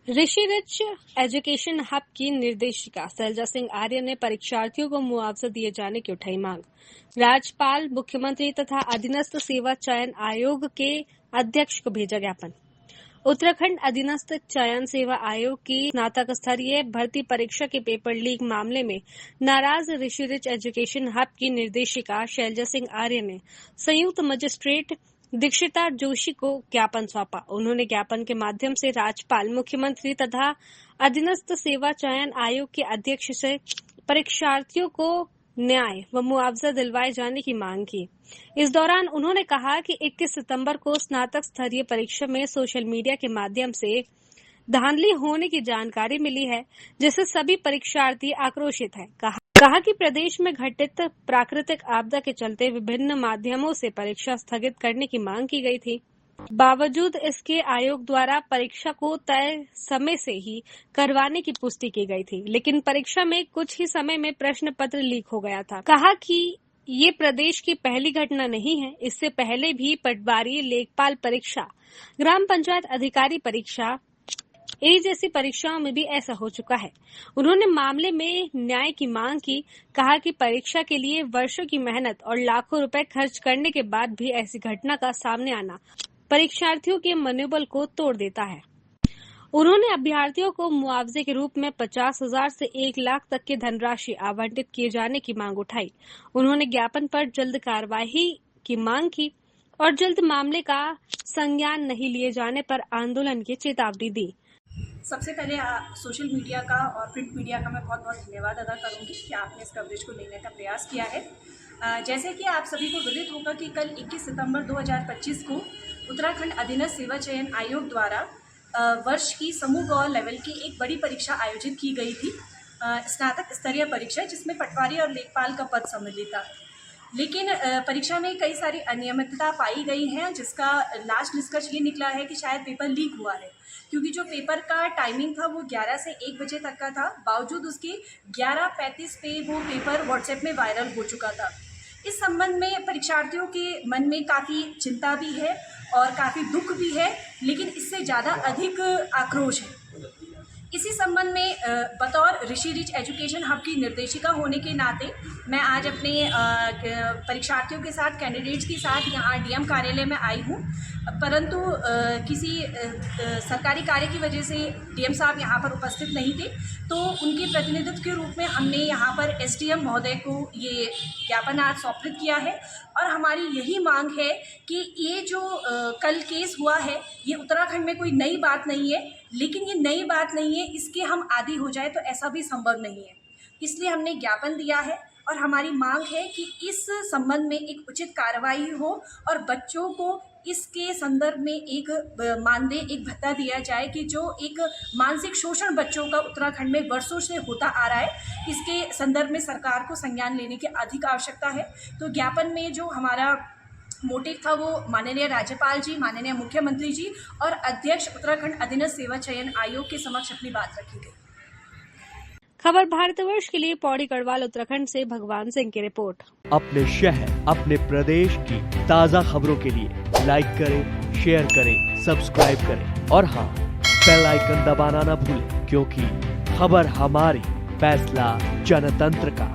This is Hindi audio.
ऋषि रिच एजुकेशन हब की निर्देशिका शैलजा सिंह आर्य ने परीक्षार्थियों को मुआवजा दिए जाने की उठाई मांग। राज्यपाल, मुख्यमंत्री तथा अधीनस्थ सेवा चयन आयोग के अध्यक्ष को भेजा ज्ञापन। उत्तराखंड अधीनस्थ चयन सेवा आयोग की स्नातक स्तरीय भर्ती परीक्षा के पेपर लीक मामले में नाराज ऋषि रिच एजुकेशन हब की निर्देशिका शैलजा सिंह आर्य ने संयुक्त मजिस्ट्रेट दीक्षिता जोशी को ज्ञापन सौंपा। उन्होंने ज्ञापन के माध्यम से राज्यपाल, मुख्यमंत्री तथा अधीनस्थ सेवा चयन आयोग के अध्यक्ष से परीक्षार्थियों को न्याय व मुआवजा दिलवाए जाने की मांग की। इस दौरान उन्होंने कहा कि 21 सितंबर को स्नातक स्तरीय परीक्षा में सोशल मीडिया के माध्यम से धांधली होने की जानकारी मिली है, जिससे सभी परीक्षार्थी आक्रोशित हैं। कहा कि प्रदेश में घटित प्राकृतिक आपदा के चलते विभिन्न माध्यमों से परीक्षा स्थगित करने की मांग की गई थी। बावजूद इसके आयोग द्वारा परीक्षा को तय समय से ही करवाने की पुष्टि की गई थी, लेकिन परीक्षा में कुछ ही समय में प्रश्न पत्र लीक हो गया था। कहा कि ये प्रदेश की पहली घटना नहीं है, इससे पहले भी पटवारी, लेखपाल परीक्षा, ग्राम पंचायत अधिकारी परीक्षा जैसी परीक्षाओं में भी ऐसा हो चुका है। उन्होंने मामले में न्याय की मांग की। कहा कि परीक्षा के लिए वर्षों की मेहनत और लाखों रुपए खर्च करने के बाद भी ऐसी घटना का सामने आना परीक्षार्थियों के मनोबल को तोड़ देता है। उन्होंने अभ्यर्थियों को मुआवजे के रूप में 50,000 से 1 लाख तक की धनराशि आवंटित किए जाने की मांग उठाई। उन्होंने ज्ञापन पर जल्द कार्रवाई की मांग की और जल्द मामले का संज्ञान नहीं लिए जाने पर आंदोलन की चेतावनी दी। सबसे पहले सोशल मीडिया का और प्रिंट मीडिया का मैं बहुत बहुत धन्यवाद अदा करूंगी कि आपने इस कवरेज को लेने का प्रयास किया है। जैसे कि आप सभी को विदित होगा कि कल 21 सितंबर 2025 को उत्तराखंड अधीनस्थ सेवा चयन आयोग द्वारा वर्ष की समूह गौ लेवल की एक बड़ी परीक्षा आयोजित की गई थी, स्नातक स्तरीय परीक्षा, जिसमें पटवारी और लेखपाल का पद सम्मिलित था। लेकिन परीक्षा में कई सारी अनियमितता पाई गई हैं, जिसका लास्ट निष्कर्ष ये निकला है कि शायद पेपर लीक हुआ है, क्योंकि जो पेपर का टाइमिंग था वो 11 से 1 बजे तक का था। बावजूद उसके 11:35 पे वो पेपर व्हाट्सएप में वायरल हो चुका था। इस संबंध में परीक्षार्थियों के मन में काफ़ी चिंता भी है और काफ़ी दुख भी है, लेकिन इससे ज़्यादा अधिक आक्रोश है। इसी संबंध में बतौर ऋषि रिच एजुकेशन हब की निर्देशिका होने के नाते मैं आज अपने परीक्षार्थियों के साथ, कैंडिडेट्स के साथ यहाँ डीएम कार्यालय में आई हूँ, परंतु किसी सरकारी कार्य की वजह से डीएम साहब यहाँ पर उपस्थित नहीं थे, तो उनके प्रतिनिधित्व के रूप में हमने यहाँ पर एसडीएम महोदय को ये ज्ञापन आज सौंपित किया है। और हमारी यही मांग है कि ये जो कल केस हुआ है, ये उत्तराखंड में कोई नई बात नहीं है, लेकिन ये नई बात नहीं है, इसके हम आदी हो जाए तो ऐसा भी संभव नहीं है। इसलिए हमने ज्ञापन दिया है और हमारी मांग है कि इस संबंध में एक उचित कार्रवाई हो और बच्चों को इसके संदर्भ में एक मानदेय, एक भत्ता दिया जाए कि जो एक मानसिक शोषण बच्चों का उत्तराखंड में वर्षों से होता आ रहा है, इसके संदर्भ में सरकार को संज्ञान लेने की अधिक आवश्यकता है। तो ज्ञापन में जो हमारा मोटिव था वो माननीय राज्यपाल जी, माननीय मुख्यमंत्री जी और अध्यक्ष उत्तराखंड अधीनस्थ सेवा चयन आयोग के समक्ष अपनी बात रखी गई। खबर भारतवर्ष के लिए पौड़ी गढ़वाल उत्तराखंड से भगवान सिंह की रिपोर्ट। अपने शहर, अपने प्रदेश की ताज़ा खबरों के लिए लाइक करें, शेयर करें, सब्सक्राइब करें और हाँ, बेल आइकन दबाना ना भूलें, क्योंकि खबर हमारी, फैसला जनतंत्र का।